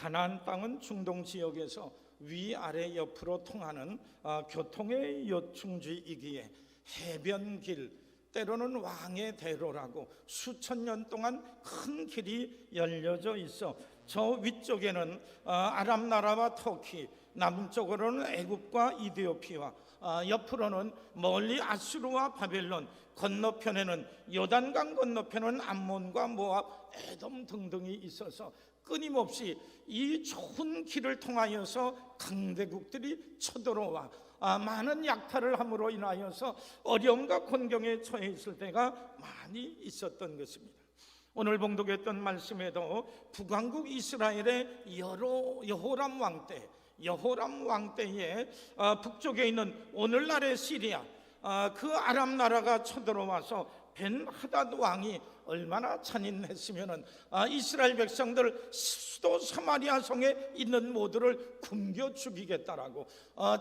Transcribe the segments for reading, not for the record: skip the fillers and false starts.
가나안 땅은 중동 지역에서 위아래 옆으로 통하는 교통의 요충지이기에 해변길, 때로는 왕의 대로라고 수천 년 동안 큰 길이 열려져 있어 저 위쪽에는 아랍 나라와 터키, 남쪽으로는 애굽과 이디오피아, 옆으로는 멀리 아수르와 바벨론, 건너편에는 요단강 건너편은 암몬과 모압, 에돔 등등이 있어서 끊임없이 이 좋은 길을 통하여서 강대국들이 쳐들어와 많은 약탈을 함으로 인하여서 어려움과 곤경에 처해 있을 때가 많이 있었던 것입니다. 오늘 봉독했던 말씀에도 북왕국 이스라엘의 여호람 왕 때에 북쪽에 있는 오늘날의 시리아, 그 아랍 나라가 쳐들어와서 벤하닷 왕이 얼마나 잔인했으면은 이스라엘 백성들 수도 사마리아 성에 있는 모두를 굶겨 죽이겠다라고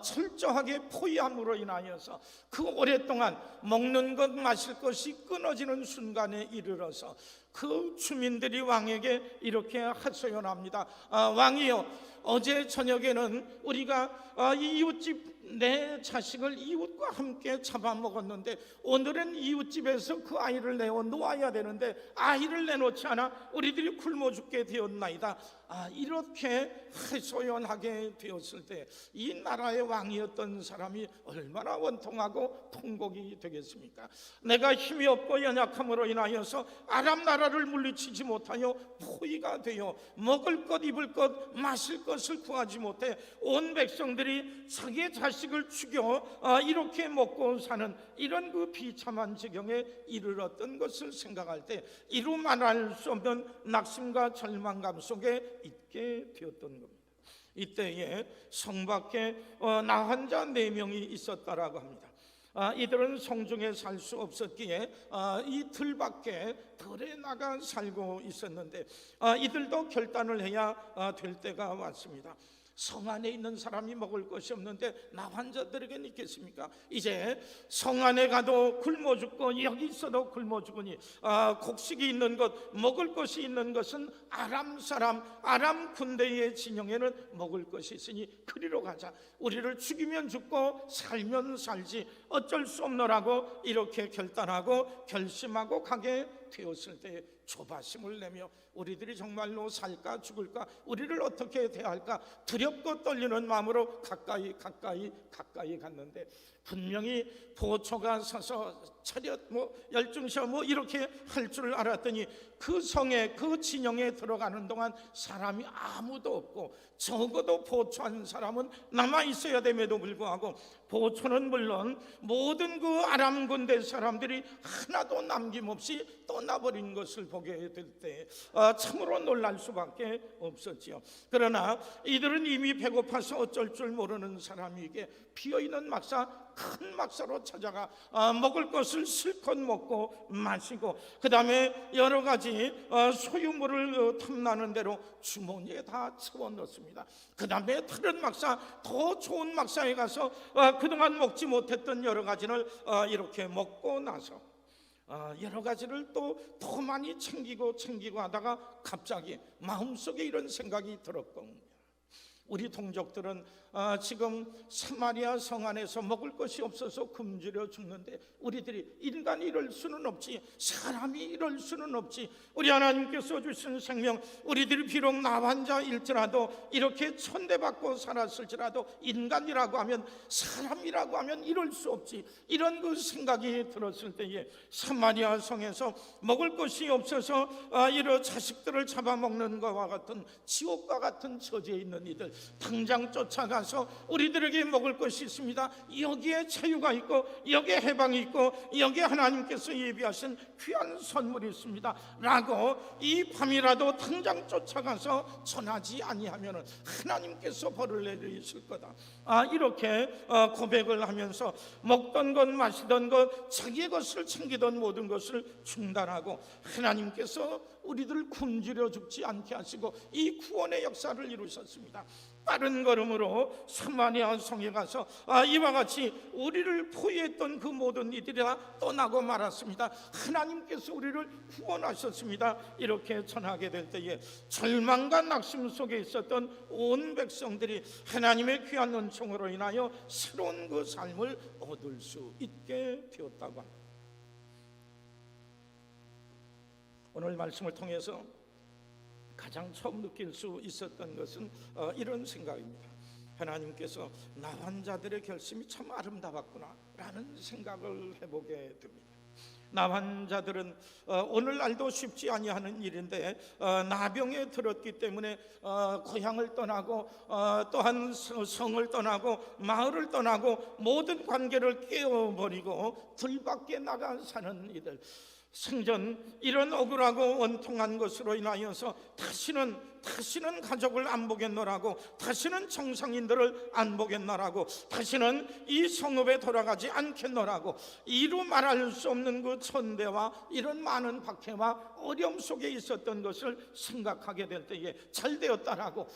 철저하게 포위함으로 인하여서 그 오랫동안 먹는 것 마실 것이 끊어지는 순간에 이르러서 그 주민들이 왕에게 이렇게 하소연합니다. 왕이여, 어제 저녁에는 우리가 이 이웃집 내 자식을 이웃과 함께 잡아먹었는데 오늘은 이웃집에서 그 아이를 내어 놓아야 되는데 아이를 내놓지 않아 우리들이 굶어 죽게 되었나이다. 이렇게 하소연하게 되었을 때 이 나라의 왕이었던 사람이 얼마나 원통하고 통곡이 되겠습니까? 내가 힘이 없고 연약함으로 인하여서 아랍 나라를 물리치지 못하여 포위가 되어 먹을 것, 입을 것, 마실 것을 구하지 못해 온 백성들이 자기의 자식을 죽여 이렇게 먹고 사는 이런 그 비참한 지경에 이르렀던 것을 생각할 때 이루 말할 수 없는 낙심과 절망감 속에 있게 되었던 겁니다. 이때에 성 밖에 나한 자 4명이 있었다라고 합니다. 이들은 성중에 살 수 없었기에 이 들 밖에 들에 나가 살고 있었는데 이들도 결단을 해야 될 때가 왔습니다. 성 안에 있는 사람이 먹을 것이 없는데 나 환자들에게는 있겠습니까? 이제 성 안에 가도 굶어 죽고 여기 있어도 굶어 죽으니 곡식이 있는 것, 먹을 것이 있는 것은 아람 사람, 아람 군대의 진영에는 먹을 것이 있으니 그리로 가자. 우리를 죽이면 죽고 살면 살지 어쩔 수 없노라고 이렇게 결단하고 결심하고 가게 되었을 때 조바심을 내며 우리들이 정말로 살까 죽을까, 우리를 어떻게 대할까 두렵고 떨리는 마음으로 가까이 갔는데 분명히 보초가 서서 차렷 열중셔 이렇게 할 줄 알았더니 그 성에 그 진영에 들어가는 동안 사람이 아무도 없고 적어도 보초한 사람은 남아 있어야 됨에도 불구하고 보초는 물론 모든 그 아람 군대 사람들이 하나도 남김없이 떠나버린 것을 보게 될 때 참으로 놀랄 수밖에 없었지요. 그러나 이들은 이미 배고파서 어쩔 줄 모르는 사람에게 비어있는 큰 막사로 찾아가 먹을 것을 실컷 먹고 마시고 그 다음에 여러 가지 소유물을 탐나는 대로 주머니에 다 채워넣습니다. 그 다음에 다른 막사, 더 좋은 막사에 가서 그동안 먹지 못했던 여러 가지를 이렇게 먹고 나서 여러 가지를 또 더 많이 챙기고 하다가 갑자기 마음속에 이런 생각이 들었거든요. 우리 동족들은 지금 사마리아 성 안에서 먹을 것이 없어서 굶주려 죽는데 우리들이 인간이 이럴 수는 없지, 사람이 이럴 수는 없지. 우리 하나님께서 주신 생명, 우리들이 비록 나환자일지라도 이렇게 천대받고 살았을지라도 인간이라고 하면, 사람이라고 하면 이럴 수 없지. 이런 그 생각이 들었을 때에 사마리아 성에서 먹을 것이 없어서 이런 자식들을 잡아먹는 것과 같은 지옥과 같은 처지에 있는 이들 당장 쫓아가서 우리들에게 먹을 것이 있습니다. 여기에 자유가 있고 여기에 해방이 있고 여기에 하나님께서 예비하신 귀한 선물이 있습니다 라고 이 밤이라도 당장 쫓아가서 전하지 아니하면 하나님께서 벌을 내리실 거다. 이렇게 고백을 하면서 먹던 것 마시던 것 자기의 것을 챙기던 모든 것을 중단하고 하나님께서 우리들을 굶주려 죽지 않게 하시고 이 구원의 역사를 이루셨습니다. 빠른 걸음으로 사마리아 성에 가서 이와 같이 우리를 포위했던 그 모든 이들이 다 떠나고 말았습니다. 하나님께서 우리를 구원하셨습니다. 이렇게 전하게 될 때에 절망과 낙심 속에 있었던 온 백성들이 하나님의 귀한 은총으로 인하여 새로운 그 삶을 얻을 수 있게 되었다고 합니다. 오늘 말씀을 통해서 가장 처음 느낄 수 있었던 것은 이런 생각입니다. 하나님께서 나환 자들의 결심이 참 아름다웠구나 라는 생각을 해보게 됩니다. 나환 자들은 오늘날도 쉽지 아니하는 일인데 나병에 들었기 때문에 고향을 떠나고 또한 성을 떠나고 마을을 떠나고 모든 관계를 깨어버리고 들밖에 나가 사는 이들, 생전 이런 억울하고 원통한 것으로 인하여서 다시는 가족을 안 보겠노라고, 다시는 정상인들을 안 보겠노라고, 다시는 이 성읍에 돌아가지 않겠노라고 이루 말할 수 없는 그 천대와 이런 많은 박해와 어려움 속에 있었던 것을 생각하게 될 때에 잘 되었다라고,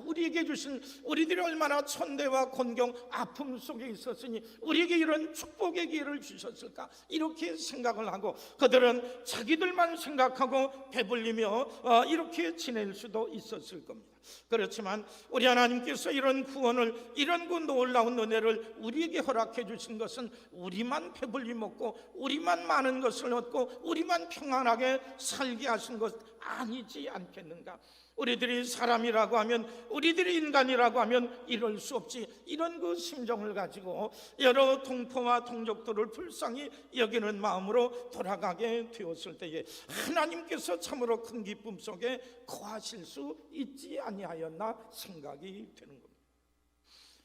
우리에게 주신, 우리들이 얼마나 천대와 곤경 아픔 속에 있었으니 우리에게 이런 축복의 기회를 주셨을까, 이렇게 생각을 하고 그들은 자기들만 생각하고 배불리며 이렇게 지낼 수도 있었을 겁니다. 그렇지만 우리 하나님께서 이런 구원을, 이런 그 놀라운 은혜를 우리에게 허락해 주신 것은 우리만 배불리 먹고 우리만 많은 것을 얻고 우리만 평안하게 살게 하신 것 아니지 않겠는가? 우리들이 사람이라고 하면, 우리들이 인간이라고 하면 이럴 수 없지, 이런 그 심정을 가지고 여러 동포와 동족들을 불쌍히 여기는 마음으로 돌아가게 되었을 때에 하나님께서 참으로 큰 기쁨 속에 거하실 수 있지 아니하였나 생각이 되는 겁니다.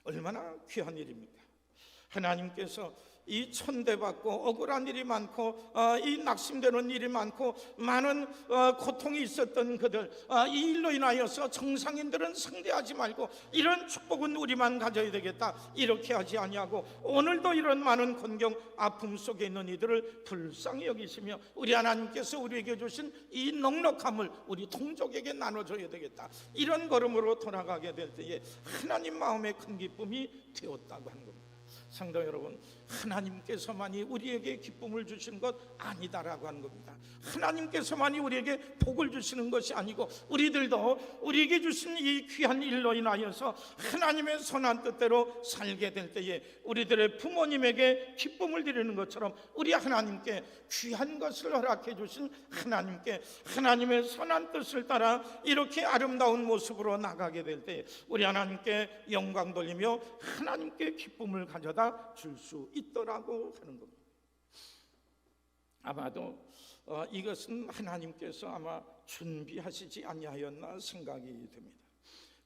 얼마나 귀한 일입니까? 하나님께서 이 천대받고 억울한 일이 많고 이 낙심되는 일이 많고 많은 고통이 있었던 그들, 이 일로 인하여서 정상인들은 상대하지 말고 이런 축복은 우리만 가져야 되겠다, 이렇게 하지 아니하고 오늘도 이런 많은 곤경 아픔 속에 있는 이들을 불쌍히 여기시며 우리 하나님께서 우리에게 주신 이 넉넉함을 우리 동족에게 나눠줘야 되겠다, 이런 걸음으로 돌아가게 될 때에 하나님 마음에 큰 기쁨이 되었다고 하는 겁니다. 성도 여러분, 하나님께서만이 우리에게 기쁨을 주시는 것 아니다라고 하는 겁니다. 하나님께서만이 우리에게 복을 주시는 것이 아니고 우리들도 우리에게 주신 이 귀한 일로 인하여서 하나님의 선한 뜻대로 살게 될 때에 우리들의 부모님에게 기쁨을 드리는 것처럼 우리 하나님께 귀한 것을 허락해 주신 하나님께 하나님의 선한 뜻을 따라 이렇게 아름다운 모습으로 나가게 될 때 우리 하나님께 영광 돌리며 하나님께 기쁨을 가져다 줄 수 있더라고 하는 겁니다. 아마도 이것은 하나님께서 아마 준비하시지 아니하였나 생각이 됩니다.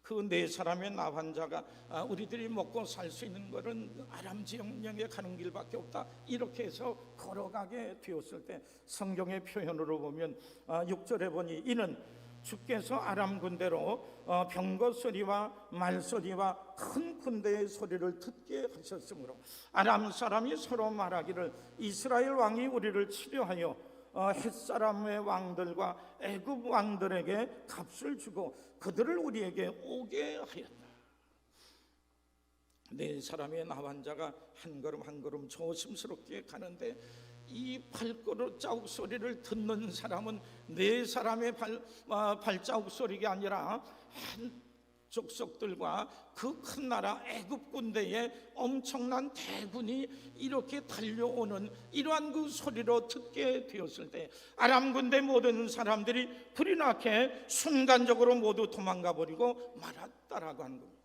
그 네 사람의 나환자가 우리들이 먹고 살 수 있는 것은 아람 지역령에 가는 길밖에 없다, 이렇게 해서 걸어가게 되었을 때 성경의 표현으로 보면 6절에 보니 이는 주께서 아람 군대로 병거 소리와 말소리와 큰 군대의 소리를 듣게 하셨으므로 아람 사람이 서로 말하기를 이스라엘 왕이 우리를 치료하여 헷사람의 왕들과 애굽 왕들에게 값을 주고 그들을 우리에게 오게 하였다. 네 사람의 나환자가 한 걸음 한 걸음 조심스럽게 가는데 이 발걸음 자국 소리를 듣는 사람은 네 사람의 발자국 소리가 아니라 한 족속들과 그 큰 나라 애굽 군대의 엄청난 대군이 이렇게 달려오는 이러한 그 소리로 듣게 되었을 때 아람 군대 모든 사람들이 불이 나게 순간적으로 모두 도망가 버리고 말았다라고 하는 겁니다.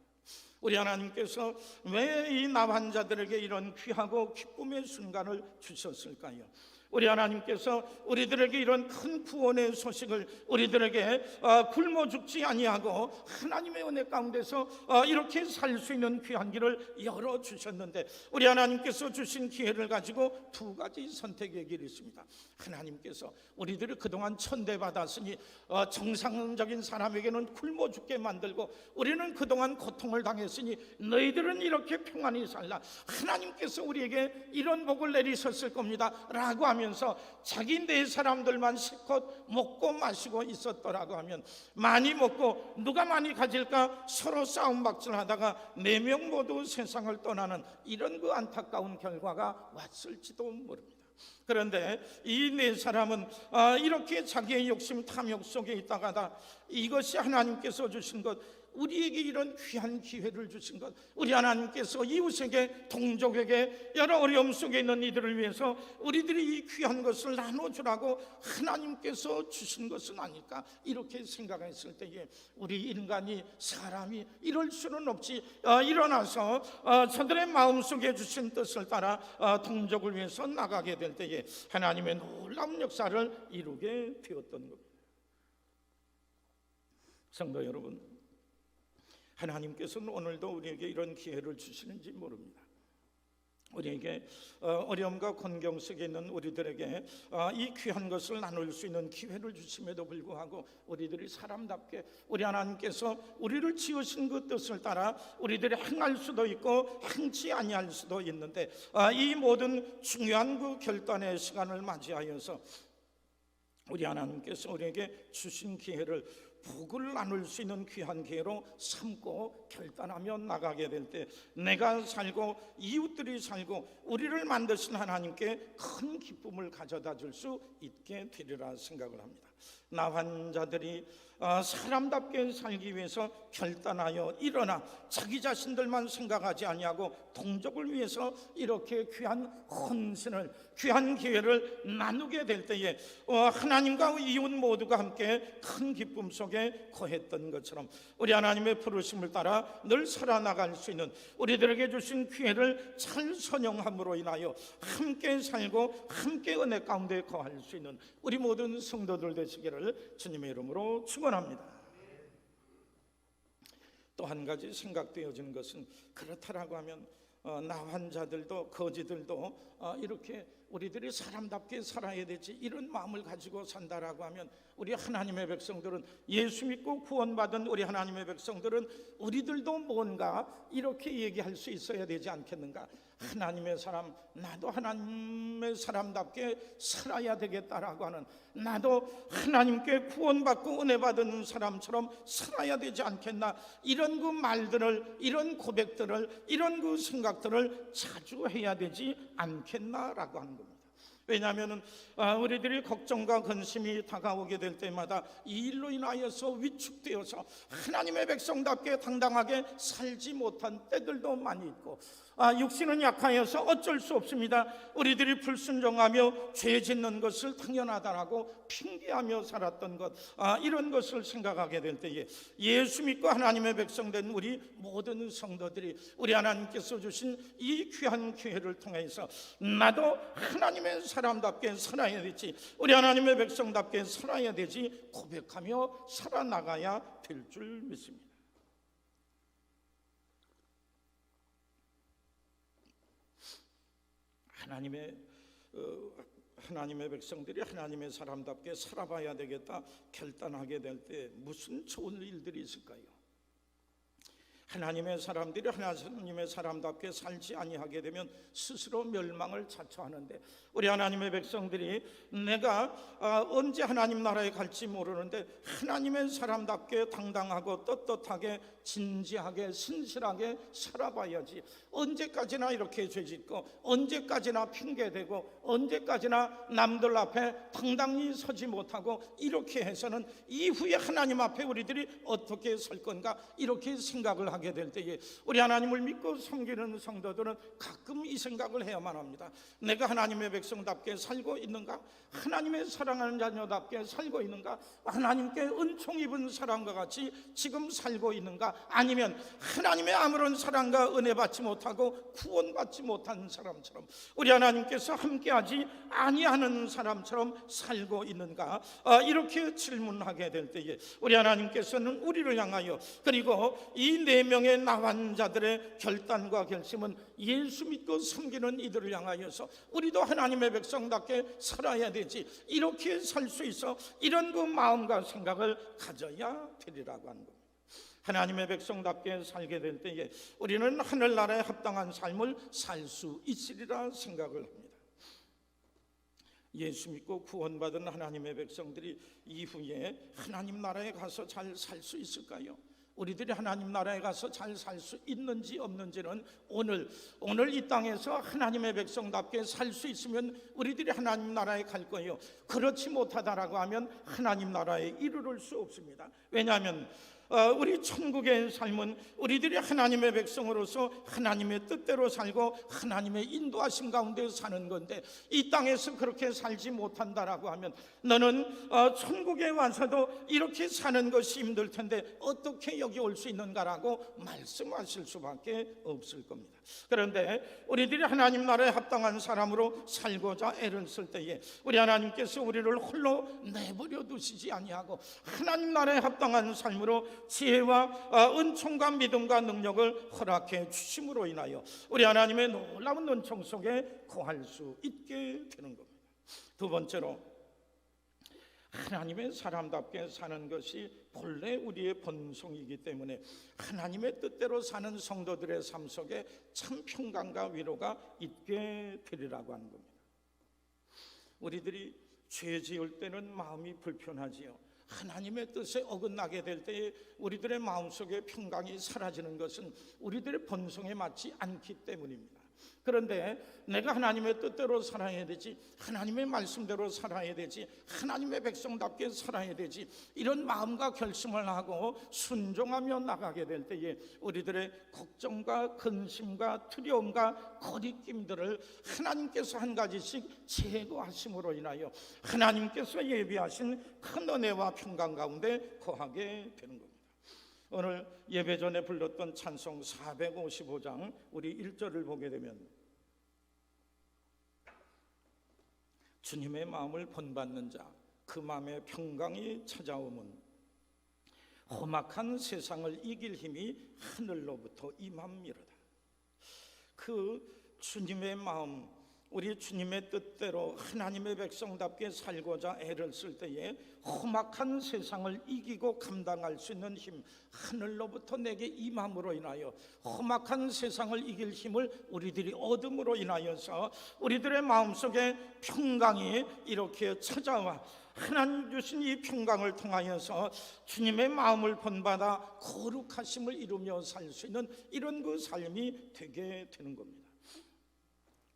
우리 하나님께서 왜 이 나환자들에게 이런 귀하고 기쁨의 순간을 주셨을까요? 우리 하나님께서 우리들에게 이런 큰 구원의 소식을 우리들에게 굶어 죽지 아니하고 하나님의 은혜 가운데서 이렇게 살 수 있는 귀한 길을 열어주셨는데 우리 하나님께서 주신 기회를 가지고 두 가지 선택의 길이 있습니다. 하나님께서 우리들이 그동안 천대받았으니 정상적인 사람에게는 굶어 죽게 만들고 우리는 그동안 고통을 당했으니 너희들은 이렇게 평안히 살라, 하나님께서 우리에게 이런 복을 내리셨을 겁니다 라고 하면 살아가면서 자기 네 사람들만 실컷 먹고 마시고 있었더라고 하면, 많이 먹고 누가 많이 가질까 서로 싸움박질 하다가 4명 모두 세상을 떠나는 이런 그 안타까운 결과가 왔을지도 모릅니다. 그런데 이 네 사람은 이렇게 자기의 욕심 탐욕 속에 있다가다 이것이 하나님께서 주신 것, 우리에게 이런 귀한 기회를 주신 것, 우리 하나님께서 이웃에게, 동족에게, 여러 어려움 속에 있는 이들을 위해서 우리들이 이 귀한 것을 나눠주라고 하나님께서 주신 것은 아닐까, 이렇게 생각했을 때에 우리 인간이, 사람이 이럴 수는 없지, 일어나서 저들의 마음속에 주신 뜻을 따라 동족을 위해서 나가게 될 때에 하나님의 놀라운 역사를 이루게 되었던 겁니다. 성도 여러분, 하나님께서는 오늘도 우리에게 이런 기회를 주시는지 모릅니다. 우리에게 어려움과 곤경 속에 있는 우리들에게 이 귀한 것을 나눌 수 있는 기회를 주심에도 불구하고 우리들이 사람답게, 우리 하나님께서 우리를 지으신 그 뜻을 따라 우리들이 행할 수도 있고 행치 아니할 수도 있는데, 이 모든 중요한 그 결단의 시간을 맞이하여서 우리 하나님께서 우리에게 주신 기회를 복을 나눌 수 있는 귀한 기회로 삼고 결단하며 나가게 될 때 내가 살고 이웃들이 살고 우리를 만드신 하나님께 큰 기쁨을 가져다 줄 수 있게 되리라 생각을 합니다. 나 환자들이 사람답게 살기 위해서 결단하여 일어나 자기 자신들만 생각하지 아니하고 동족을 위해서 이렇게 귀한 헌신을, 귀한 기회를 나누게 될 때에 하나님과 이웃 모두가 함께 큰 기쁨 속에 거했던 것처럼 우리 하나님의 부르심을 따라 늘 살아나갈 수 있는, 우리들에게 주신 기회를 잘 선용함으로 인하여 함께 살고 함께 은혜 가운데 거할 수 있는 우리 모든 성도들 되시기를 주님의 이름으로 축원합니다. 또 한 가지 생각되어지는 것은, 그렇다라고 하면 나 환자들도 거지들도 이렇게 우리들이 사람답게 살아야 되지, 이런 마음을 가지고 산다라고 하면 우리 하나님의 백성들은, 예수 믿고 구원받은 우리 하나님의 백성들은 우리들도 뭔가 이렇게 얘기할 수 있어야 되지 않겠는가? 하나님의 사람, 나도 하나님의 사람답게 살아야 되겠다라고 하는, 나도 하나님께 구원받고 은혜 받은 사람처럼 살아야 되지 않겠나, 이런 그 말들을, 이런 고백들을, 이런 그 생각들을 자주 해야 되지 않겠나라고 하는 겁니다. 왜냐하면 우리들이 걱정과 근심이 다가오게 될 때마다 이 일로 인하여서 위축되어서 하나님의 백성답게 당당하게 살지 못한 때들도 많이 있고, 육신은 약하여서 어쩔 수 없습니다. 우리들이 불순종하며 죄 짓는 것을 당연하다라고 핑계하며 살았던 것, 이런 것을 생각하게 될 때에 예수 믿고 하나님의 백성된 우리 모든 성도들이 우리 하나님께서 주신 이 귀한 기회를 통해서 나도 하나님의 사람답게 살아야 되지, 우리 하나님의 백성답게 살아야 되지 고백하며 살아나가야 될 줄 믿습니다. 하나님의 백성들이 하나님의 사람답게 살아봐야 되겠다 결단하게 될 때 무슨 좋은 일들이 있을까요? 하나님의 사람들이 하나님의 사람답게 살지 아니하게 되면 스스로 멸망을 자초하는데, 우리 하나님의 백성들이 내가 언제 하나님 나라에 갈지 모르는데 하나님의 사람답게 당당하고 떳떳하게 진지하게 신실하게 살아봐야지, 언제까지나 이렇게 죄짓고 언제까지나 핑계대고 언제까지나 남들 앞에 당당히 서지 못하고 이렇게 해서는 이후에 하나님 앞에 우리들이 어떻게 설 건가, 이렇게 생각을 하게 될 때에 우리 하나님을 믿고 섬기는 성도들은 가끔 이 생각을 해야만 합니다. 내가 하나님의 백성답게 살고 있는가? 하나님의 사랑하는 자녀답게 살고 있는가? 하나님께 은총 입은 사람과 같이 지금 살고 있는가? 아니면 하나님의 아무런 사랑과 은혜 받지 못하고 구원받지 못한 사람처럼, 우리 하나님께서 함께하지 아니하는 사람처럼 살고 있는가? 이렇게 질문하게 될 때에 우리 하나님께서는 우리를 향하여, 그리고 이 4명의 나환 자들의 결단과 결심은 예수 믿고 섬기는 이들을 향하여서 우리도 하나님의 백성답게 살아야 되지, 이렇게 살 수 있어, 이런 그 마음과 생각을 가져야 되리라고 하는 겁니다. 하나님의 백성답게 살게 될 때에 우리는 하늘나라에 합당한 삶을 살 수 있으리라 생각을 합니다. 예수 믿고 구원받은 하나님의 백성들이 이후에 하나님 나라에 가서 잘 살 수 있을까요? 우리들이 하나님 나라에 가서 잘 살 수 있는지 없는지는 오늘 이 땅에서 하나님의 백성답게 살 수 있으면 우리들이 하나님 나라에 갈 거예요. 그렇지 못하다라고 하면 하나님 나라에 이르를 수 없습니다. 왜냐하면 우리 천국의 삶은 우리들이 하나님의 백성으로서 하나님의 뜻대로 살고 하나님의 인도하심 가운데 사는 건데, 이 땅에서 그렇게 살지 못한다라고 하면 너는 천국에 와서도 이렇게 사는 것이 힘들 텐데 어떻게 여기 올 수 있는가라고 말씀하실 수밖에 없을 겁니다. 그런데 우리들이 하나님 나라에 합당한 사람으로 살고자 애를 쓸 때에 우리 하나님께서 우리를 홀로 내버려 두시지 아니하고 하나님 나라에 합당한 삶으로 지혜와 은총과 믿음과 능력을 허락해 주심으로 인하여 우리 하나님의 놀라운 은총 속에 거할 수 있게 되는 겁니다. 두 번째로, 하나님의 사람답게 사는 것이 본래 우리의 본성이기 때문에 하나님의 뜻대로 사는 성도들의 삶 속에 참 평강과 위로가 있게 되리라고 하는 겁니다. 우리들이 죄 지을 때는 마음이 불편하지요. 하나님의 뜻에 어긋나게 될 때에 우리들의 마음속에 평강이 사라지는 것은 우리들의 본성에 맞지 않기 때문입니다. 그런데 내가 하나님의 뜻대로 살아야 되지, 하나님의 말씀대로 살아야 되지, 하나님의 백성답게 살아야 되지, 이런 마음과 결심을 하고 순종하며 나가게 될 때에 우리들의 걱정과 근심과 두려움과 거리낌들을 하나님께서 한 가지씩 제거하심으로 인하여 하나님께서 예비하신 큰 은혜와 평강 가운데 거하게 되는 겁니다. 오늘 예배 전에 불렀던 찬송 455장 우리 1절을 보게 되면, 주님의 마음을 본받는 자 그 마음에 평강이 찾아오면 험악한 세상을 이길 힘이 하늘로부터 임함이로다. 그 주님의 마음, 우리 주님의 뜻대로 하나님의 백성답게 살고자 애를 쓸 때에 험악한 세상을 이기고 감당할 수 있는 힘, 하늘로부터 내게 임함으로 인하여 험악한 세상을 이길 힘을 우리들이 얻음으로 인하여서 우리들의 마음속에 평강이 이렇게 찾아와 하나님 주신 이 평강을 통하여서 주님의 마음을 본받아 거룩하심을 이루며 살 수 있는 이런 그 삶이 되게 되는 겁니다.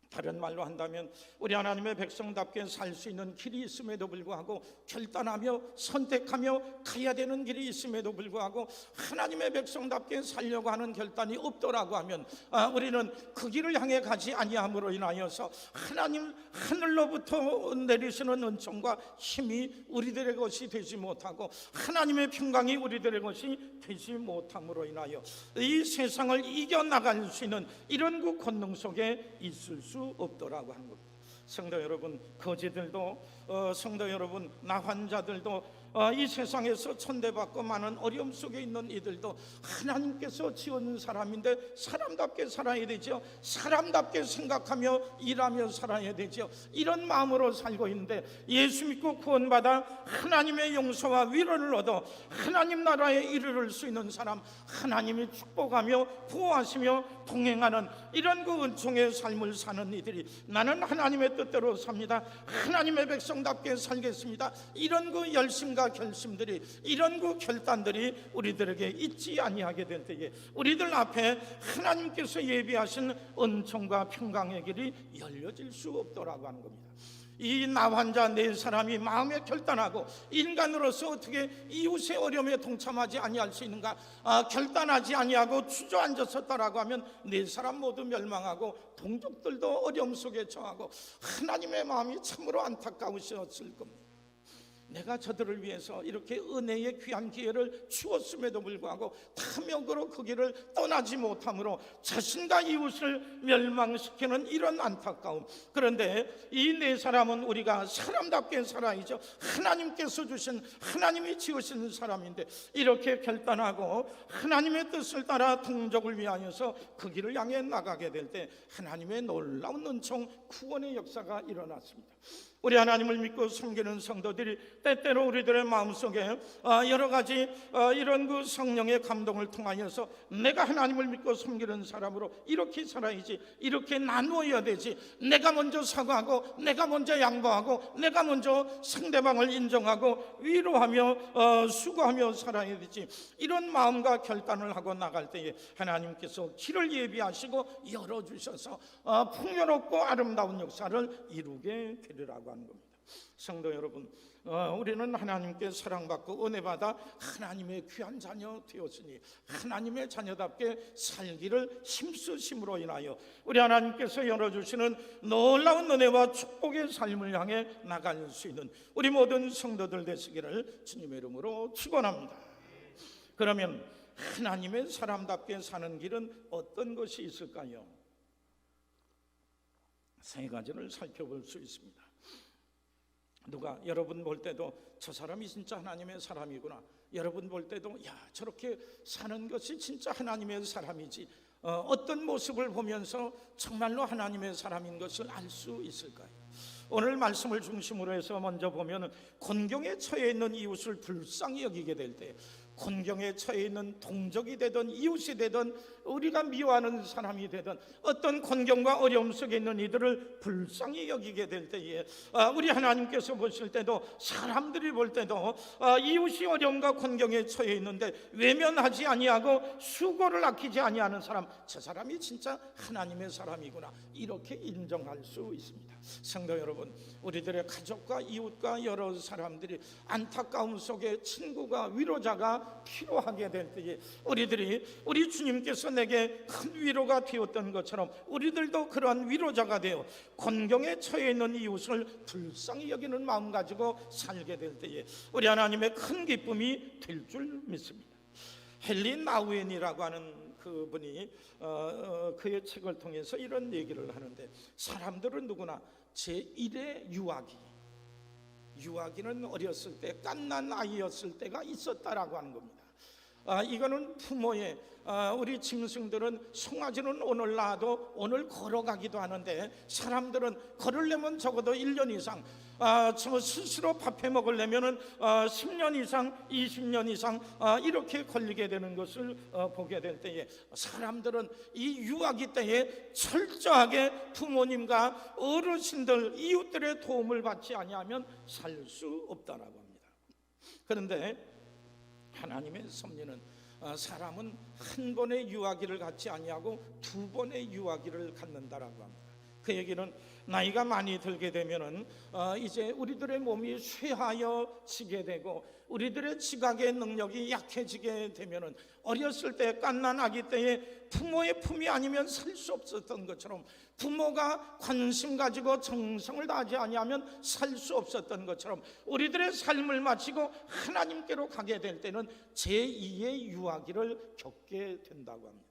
다른 말로 한다면 우리 하나님의 백성답게 살 수 있는 길이 있음에도 불구하고 결단하며 선택하며 가야 되는 길이 있음에도 불구하고 하나님의 백성답게 살려고 하는 결단이 없더라고 하면 우리는 그 길을 향해 가지 아니함으로 인하여서 하나님 하늘로부터 내리시는 은총과 힘이 우리들의 것이 되지 못하고 하나님의 평강이 우리들의 것이 되지 못함으로 인하여 이 세상을 이겨나갈 수 있는 이런 그 권능 속에 있을 수 없더라고 하는 겁니다. 성도 여러분, 거지들도 성도 여러분, 나 환자들도 이 세상에서 천대받고 많은 어려움 속에 있는 이들도 하나님께서 지은 사람인데 사람답게 살아야 되죠. 사람답게 생각하며 일하며 살아야 되죠. 이런 마음으로 살고 있는데 예수 믿고 구원받아 하나님의 용서와 위로를 얻어 하나님 나라에 이르를 수 있는 사람, 하나님이 축복하며 보호하시며 동행하는 이런 그 은총의 삶을 사는 이들이 나는 하나님의 뜻대로 삽니다, 하나님의 백성답게 살겠습니다, 이런 그 열심과 결심들이, 이런 그 결단들이 우리들에게 있지 아니하게 될 때에 우리들 앞에 하나님께서 예비하신 은총과 평강의 길이 열려질 수 없더라고 하는 겁니다. 이 나 환자 네 사람이 마음에 결단하고 인간으로서 어떻게 이웃의 어려움에 동참하지 아니할 수 있는가, 결단하지 아니하고 주저앉았었다라고 하면 네 사람 모두 멸망하고 동족들도 어려움 속에 처하고 하나님의 마음이 참으로 안타까우셨을 겁니다. 내가 저들을 위해서 이렇게 은혜의 귀한 기회를 주었음에도 불구하고 탐욕으로 그 길을 떠나지 못함으로 자신과 이웃을 멸망시키는 이런 안타까움. 그런데 이 네 사람은 우리가 사람답게 살아야죠. 하나님께서 주신, 하나님이 지으신 사람인데 이렇게 결단하고 하나님의 뜻을 따라 동족을 위하여서 그 길을 향해 나가게 될 때 하나님의 놀라운 은총, 구원의 역사가 일어났습니다. 우리 하나님을 믿고 섬기는 성도들이 때때로 우리들의 마음속에 여러 가지 이런 그 성령의 감동을 통하여서 내가 하나님을 믿고 섬기는 사람으로 이렇게 살아야지, 이렇게 나누어야 되지, 내가 먼저 사과하고 내가 먼저 양보하고 내가 먼저 상대방을 인정하고 위로하며 수고하며 살아야 되지, 이런 마음과 결단을 하고 나갈 때에 하나님께서 길을 예비하시고 열어주셔서 풍요롭고 아름다운 역사를 이루게 되리라고 하는 겁니다. 성도 여러분, 우리는 하나님께 사랑받고 은혜받아 하나님의 귀한 자녀 되었으니 하나님의 자녀답게 살기를 힘쓰심으로 인하여 우리 하나님께서 열어주시는 놀라운 은혜와 축복의 삶을 향해 나갈 수 있는 우리 모든 성도들 되시기를 주님의 이름으로 축원합니다. 그러면 하나님의 사람답게 사는 길은 어떤 것이 있을까요? 세 가지를 살펴볼 수 있습니다. 누가 여러분 볼 때도 저 사람이 진짜 하나님의 사람이구나, 여러분 볼 때도 야 저렇게 사는 것이 진짜 하나님의 사람이지, 어떤 모습을 보면서 정말로 하나님의 사람인 것을 알 수 있을까요? 오늘 말씀을 중심으로 해서 먼저 보면 곤경에 처해 있는 이웃을 불쌍히 여기게 될 때, 곤경에 처해 있는 동족이 되든 이웃이 되든 우리가 미워하는 사람이 되든 어떤 곤경과 어려움 속에 있는 이들을 불쌍히 여기게 될 때에 우리 하나님께서 보실 때도, 사람들이 볼 때도 이웃이 어려움과 곤경에 처해 있는데 외면하지 아니하고 수고를 아끼지 아니하는 사람, 저 사람이 진짜 하나님의 사람이구나, 이렇게 인정할 수 있습니다. 성도 여러분, 우리들의 가족과 이웃과 여러 사람들이 안타까움 속에 친구가 위로자가 필요하게 될 때에 우리 주님께서 내게 큰 위로가 되었던 것처럼 우리들도 그러한 위로자가 되어 곤경에 처해 있는 이웃을 불쌍히 여기는 마음 가지고 살게 될 때에 우리 하나님의 큰 기쁨이 될 줄 믿습니다. 헨리 나우엔이라고 하는 그분이 그의 책을 통해서 이런 얘기를 하는데, 사람들은 누구나 제1의 유아기는 어렸을 때 갓난 아이였을 때가 있었다라고 하는 겁니다. 이거는 부모의 우리 짐승들은 송아지는 오늘 낳아도 오늘 걸어가기도 하는데, 사람들은 걸으려면 적어도 1년 이상, 저 스스로 밥해 먹으려면 10년 이상 20년 이상 이렇게 걸리게 되는 것을 보게 될 때에, 사람들은 이 유아기 때에 철저하게 부모님과 어르신들 이웃들의 도움을 받지 아니하면 살 수 없다라고 합니다. 그런데 하나님의 섭리는 사람은 한 번의 유아기를 갖지 아니하고 두 번의 유아기를 갖는다라고 합니다. 그 얘기는 나이가 많이 들게 되면은 이제 우리들의 몸이 쇠하여지게 되고 우리들의 지각의 능력이 약해지게 되면은, 어렸을 때 갓난 아기 때에 부모의 품이 아니면 살 수 없었던 것처럼, 부모가 관심 가지고 정성을 다하지 아니하면 살 수 없었던 것처럼, 우리들의 삶을 마치고 하나님께로 가게 될 때는 제2의 유아기를 겪게 된다고 합니다.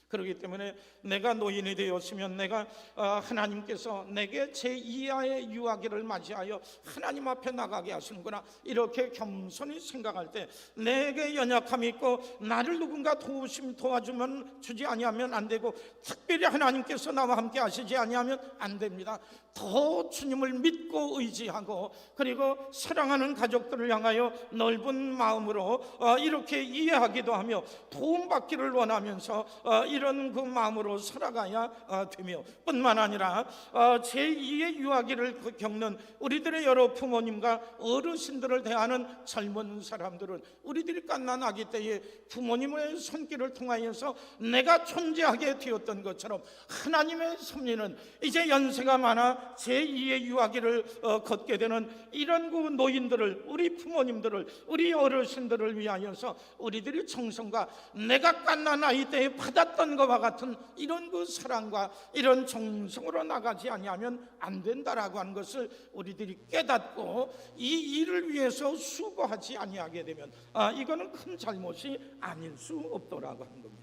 그렇기 때문에 내가 노인이 되었으면 내가 하나님께서 내게 제2야의 유아기를 맞이하여 하나님 앞에 나가게 하시는구나, 이렇게 겸손히 생각할 때 내게 연약함이 있고 나를 누군가 도와주면 주지 아니하면 안 되고, 특별히 하나님께서 나와 함께 하시지 아니하면 안 됩니다. 더 주님을 믿고 의지하고, 그리고 사랑하는 가족들을 향하여 넓은 마음으로 이렇게 이해하기도 하며 도움받기를 원하면서 이런 그 마음으로 살아가야 되며, 뿐만 아니라 제2의 유아기를 겪는 우리들의 여러 부모님과 어르신들을 대하는 젊은 사람들은 우리들이 갓난 아기 때에 부모님의 손길을 통하여서 내가 존재하게 되었던 것처럼, 하나님의 섭리는 이제 연세가 많아 제2의 유아기를 걷게 되는 이런 그 노인들을, 우리 부모님들을, 우리 어르신들을 위하여서 우리들이 정성과 내가 갓난 아이 때에 받았던 것과 같은 이런 그 사랑과 이런 정성으로 나가지 아니하면 안 된다라고 하는 것을 우리들이 깨닫고 이 일을 위해서 수고하지 아니하게 되면 이거는 큰 잘못이 아닐 수 없더라고 하는 겁니다.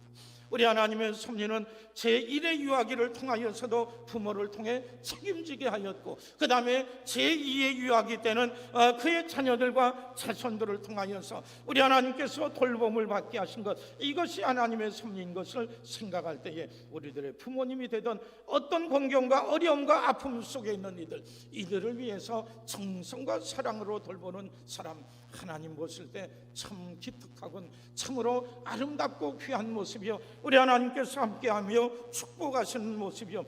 우리 하나님의 섭리는 제1의 유아기를 통하여서도 부모를 통해 책임지게 하였고, 그 다음에 제2의 유아기 때는 그의 자녀들과 자손들을 통하여서 우리 하나님께서 돌봄을 받게 하신 것, 이것이 하나님의 섭리인 것을 생각할 때에 우리들의 부모님이 되던 어떤 공경과 어려움과 아픔 속에 있는 이들을 위해서 정성과 사랑으로 돌보는 사람, 하나님 보실 때 참 기특하군, 참으로 아름답고 귀한 모습이요, 우리 하나님께서 함께하며 축복하시는 모습이요,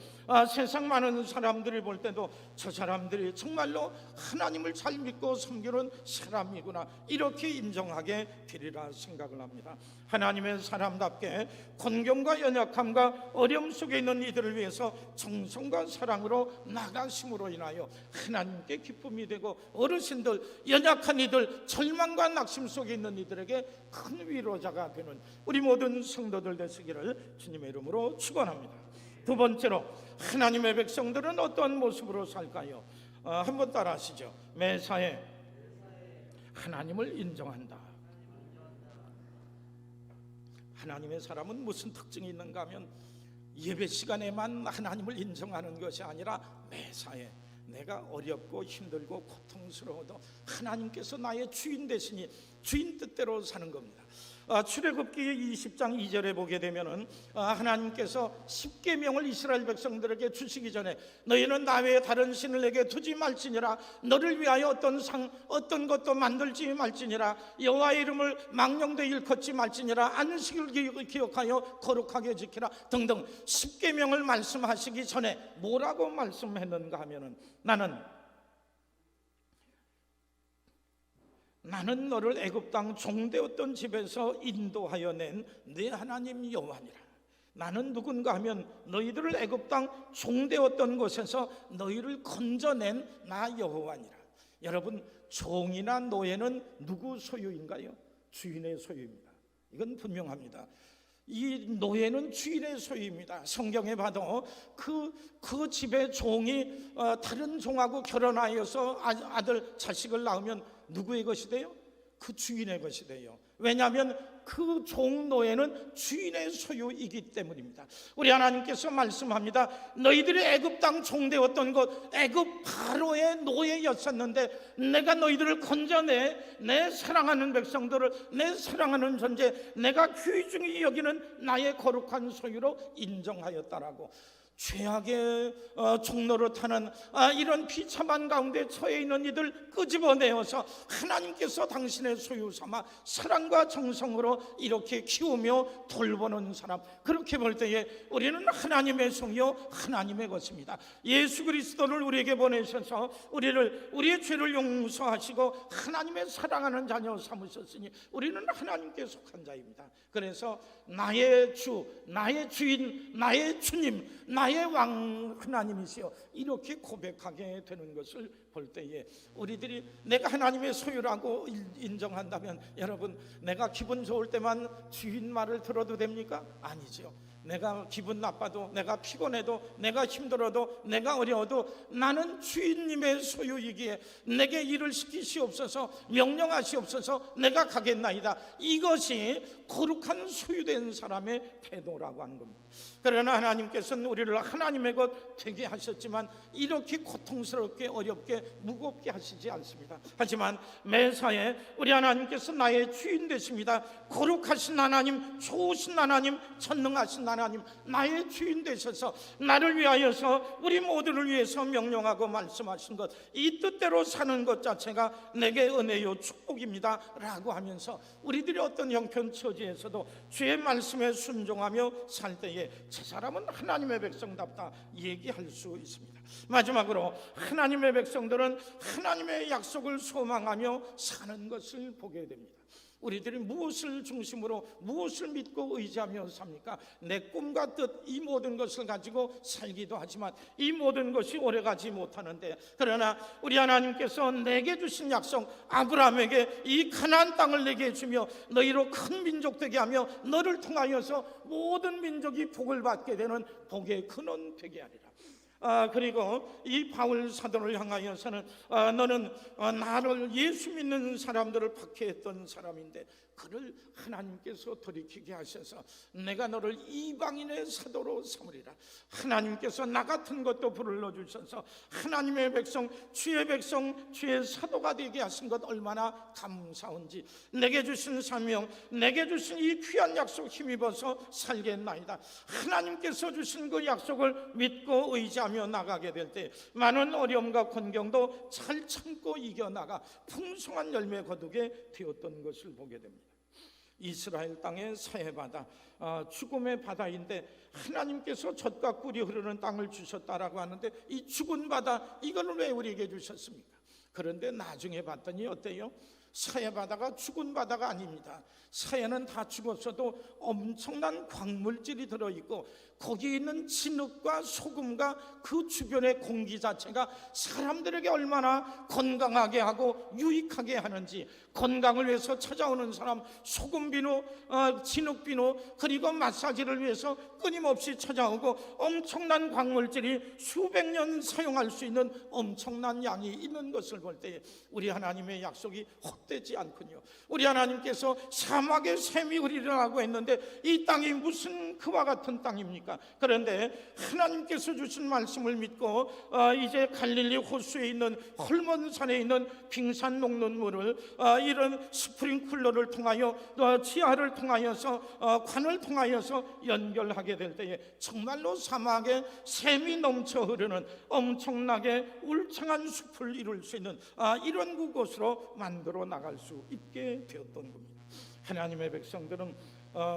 세상 많은 사람들이 볼 때도 저 사람들이 정말로 하나님을 잘 믿고 섬기는 사람이구나, 이렇게 인정하게 되리라 생각을 합니다. 하나님의 사람답게 곤경과 연약함과 어려움 속에 있는 이들을 위해서 정성과 사랑으로 나가심으로 인하여 하나님께 기쁨이 되고, 어르신들, 연약한 이들, 절망과 낙심 속에 있는 이들에게 큰 위로자가 되는 우리 모든 성도들 되시기를 주님의 이름으로 축원합니다. 두 번째로, 하나님의 백성들은 어떤 모습으로 살까요? 한번 따라 하시죠. 매사에 하나님을 인정한다. 하나님의 사람은 무슨 특징이 있는가 하면, 예배 시간에만 하나님을 인정하는 것이 아니라 매사에 내가 어렵고 힘들고 고통스러워도 하나님께서 나의 주인 되시니 주인 뜻대로 사는 겁니다. 출애굽기 20장 2절에 보게 되면은 하나님께서 십계명을 이스라엘 백성들에게 주시기 전에 너희는 나 외에 다른 신을 내게 두지 말지니라, 너를 위하여 어떤 것도 만들지 말지니라, 여호와의 이름을 망령되이 일컫지 말지니라, 안식을 기억하여 거룩하게 지키라 등등 십계명을 말씀하시기 전에 뭐라고 말씀했는가 하면은, 나는 너를 애굽 땅 종되었던 집에서 인도하여 낸 네 하나님 여호와니라. 나는 누군가 하면 너희들을 애굽 땅 종되었던 곳에서 너희를 건져낸 나 여호와니라. 여러분, 종이나 노예는 누구 소유인가요? 주인의 소유입니다. 이건 분명합니다. 이 노예는 주인의 소유입니다. 성경에 봐도 그 집의 종이 다른 종하고 결혼하여서 아들 자식을 낳으면 누구의 것이 돼요? 그 주인의 것이 돼요. 왜냐하면 그 종 노예는 주인의 소유이기 때문입니다. 우리 하나님께서 말씀합니다. 너희들이 애굽 땅 종되었던 곳, 애굽 바로의 노예였었는데 내가 너희들을 건져내 내 사랑하는 백성들을, 내 사랑하는 존재, 내가 귀중히 여기는 나의 거룩한 소유로 인정하였다라고. 죄악의 종로로 타는 이런 비참한 가운데 처해 있는 이들 끄집어내어서 하나님께서 당신의 소유 삼아 사랑과 정성으로 이렇게 키우며 돌보는 사람, 그렇게 볼 때에 우리는 하나님의 성이요 하나님의 것입니다. 예수 그리스도를 우리에게 보내셔서 우리의 죄를 용서하시고 하나님의 사랑하는 자녀 삼으셨으니 우리는 하나님께 속한 자입니다. 그래서 나의 주, 나의 주인, 나의 주님, 나의 왕 하나님이시여, 이렇게 고백하게 되는 것을 볼 때에 우리들이 내가 하나님의 소유라고 인정한다면, 여러분, 내가 기분 좋을 때만 주인 말을 들어도 됩니까? 아니죠. 내가 기분 나빠도, 내가 피곤해도, 내가 힘들어도, 내가 어려워도 나는 주인님의 소유이기에 내게 일을 시키시옵소서, 명령하시옵소서, 내가 가겠나이다. 이것이 거룩한 소유된 사람의 태도라고 하는 겁니다. 그러나 하나님께서는 우리를 하나님의 것 되게 하셨지만 이렇게 고통스럽게, 어렵게, 무겁게 하시지 않습니다. 하지만 매사에 우리 하나님께서 나의 주인 되십니다. 거룩하신 하나님, 좋으신 하나님, 전능하신 하나님, 나의 주인 되셔서 나를 위하여서, 우리 모두를 위해서 명령하고 말씀하신 것, 이 뜻대로 사는 것 자체가 내게 은혜요 축복입니다 라고 하면서 우리들이 어떤 형편 처지에서도 주의 말씀에 순종하며 살 때에 저 사람은 하나님의 백성답다 얘기할 수 있습니다. 마지막으로, 하나님의 백성들은 하나님의 약속을 소망하며 사는 것을 보게 됩니다. 우리들이 무엇을 중심으로, 무엇을 믿고 의지하며 삽니까? 내 꿈과 뜻, 이 모든 것을 가지고 살기도 하지만 이 모든 것이 오래가지 못하는데, 그러나 우리 하나님께서 내게 주신 약속, 아브라함에게 이 가나안 땅을 내게 주며 너희로 큰 민족 되게 하며 너를 통하여서 모든 민족이 복을 받게 되는 복의 근원 되게 하리라. 그리고 이 바울 사도를 향하여서는 너는 나를 예수 믿는 사람들을 박해했던 사람인데 그를 하나님께서 돌이키게 하셔서 내가 너를 이방인의 사도로 삼으리라. 하나님께서 나 같은 것도 불러주셔서 하나님의 백성, 주의 사도가 되게 하신 것 얼마나 감사한지, 내게 주신 사명, 내게 주신 이 귀한 약속 힘입어서 살겠나이다. 하나님께서 주신 그 약속을 믿고 의지하며 나가게 될 때 많은 어려움과 곤경도 잘 참고 이겨나가 풍성한 열매 거두게 되었던 것을 보게 됩니다. 이스라엘 땅의 사해바다, 죽음의 바다인데 하나님께서 젖과 꿀이 흐르는 땅을 주셨다라고 하는데 이 죽은 바다, 이거는 왜 우리에게 주셨습니까? 그런데 나중에 봤더니 어때요? 사해바다가 죽은 바다가 아닙니다. 사해는 다 죽었어도 엄청난 광물질이 들어있고 거기 있는 진흙과 소금과 그 주변의 공기 자체가 사람들에게 얼마나 건강하게 하고 유익하게 하는지, 건강을 위해서 찾아오는 사람 소금 비누, 진흙 비누, 그리고 마사지를 위해서 끊임없이 찾아오고 엄청난 광물질이 수백 년 사용할 수 있는 엄청난 양이 있는 것을 볼 때 우리 하나님의 약속이 헛되지 않군요. 우리 하나님께서 사막에 샘이 흐리라고 했는데 이 땅이 무슨 그와 같은 땅입니까? 그런데 하나님께서 주신 말씀을 믿고 이제 갈릴리 호수에 있는 헐몬산에 있는 빙산 녹는 물을 이런 스프링클러를 통하여 지하를 통하여서 관을 통하여서 연결하게 될 때에 정말로 사막에 샘이 넘쳐 흐르는 엄청나게 울창한 숲을 이룰 수 있는 이런 그곳으로 만들어 나갈 수 있게 되었던 겁니다. 하나님의 백성들은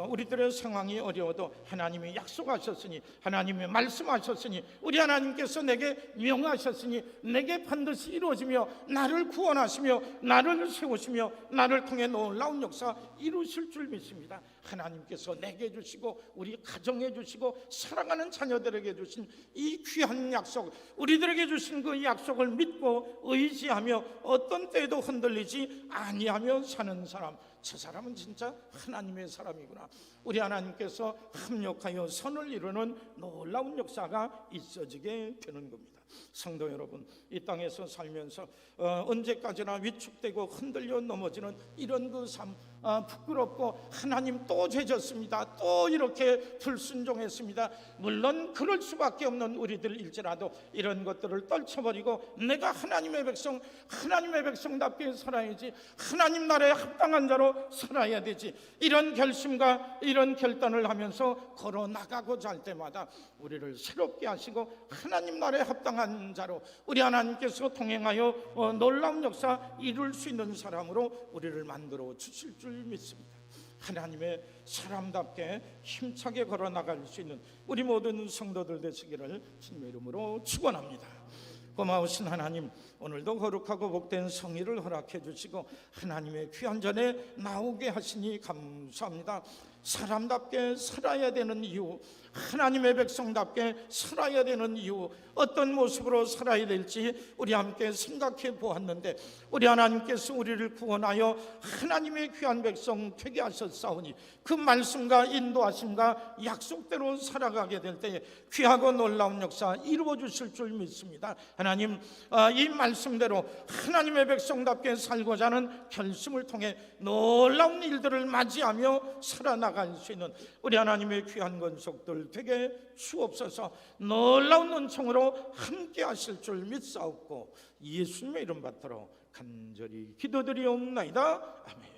우리들의 상황이 어려워도 하나님이 약속하셨으니, 하나님이 말씀하셨으니, 우리 하나님께서 내게 명하셨으니 내게 반드시 이루어지며 나를 구원하시며 나를 세우시며 나를 통해 놀라운 역사 이루실 줄 믿습니다. 하나님께서 내게 주시고 우리 가정에 주시고 사랑하는 자녀들에게 주신 이 귀한 약속, 우리들에게 주신 그 약속을 믿고 의지하며 어떤 때에도 흔들리지 아니하며 사는 사람, 저 사람은 진짜 하나님의 사람이구나. 우리 하나님께서 합력하여 선을 이루는 놀라운 역사가 있어지게 되는 겁니다. 성도 여러분, 이 땅에서 살면서 언제까지나 위축되고 흔들려 넘어지는 이런 그 삶, 부끄럽고 하나님 또 죄졌습니다, 또 이렇게 불순종했습니다, 물론 그럴 수밖에 없는 우리들일지라도 이런 것들을 떨쳐버리고 내가 하나님의 백성, 하나님의 백성답게 살아야지, 하나님 나라에 합당한 자로 살아야 되지, 이런 결심과 이런 결단을 하면서 걸어나가고자 할 때마다 우리를 새롭게 하시고 하나님 나라에 합당한 자로 우리 하나님께서 통행하여 놀라운 역사 이룰 수 있는 사람으로 우리를 만들어 주실 줄 믿습니다. 하나님의 사람답게 힘차게 걸어나갈 수 있는 우리 모든 성도들 되시기를 주님의 이름으로 축원합니다. 고마우신 하나님, 오늘도 거룩하고 복된 성의를 허락해 주시고 하나님의 귀한 전에 나오게 하시니 감사합니다. 사람답게 살아야 되는 이유, 하나님의 백성답게 살아야 되는 이유, 어떤 모습으로 살아야 될지 우리 함께 생각해 보았는데 우리 하나님께서 우리를 구원하여 하나님의 귀한 백성 되게 하셨사오니 그 말씀과 인도하심과 약속대로 살아가게 될 때에 귀하고 놀라운 역사 이루어 주실 줄 믿습니다. 하나님, 이 말씀대로 하나님의 백성답게 살고자 하는 결심을 통해 놀라운 일들을 맞이하며 살아나갈 수 있는 우리 하나님의 귀한 권속들 되게 주옵소서. 놀라운 은총으로 함께 하실 줄 믿사옵고 예수님의 이름 받들어 간절히 기도드리옵나이다. 아멘.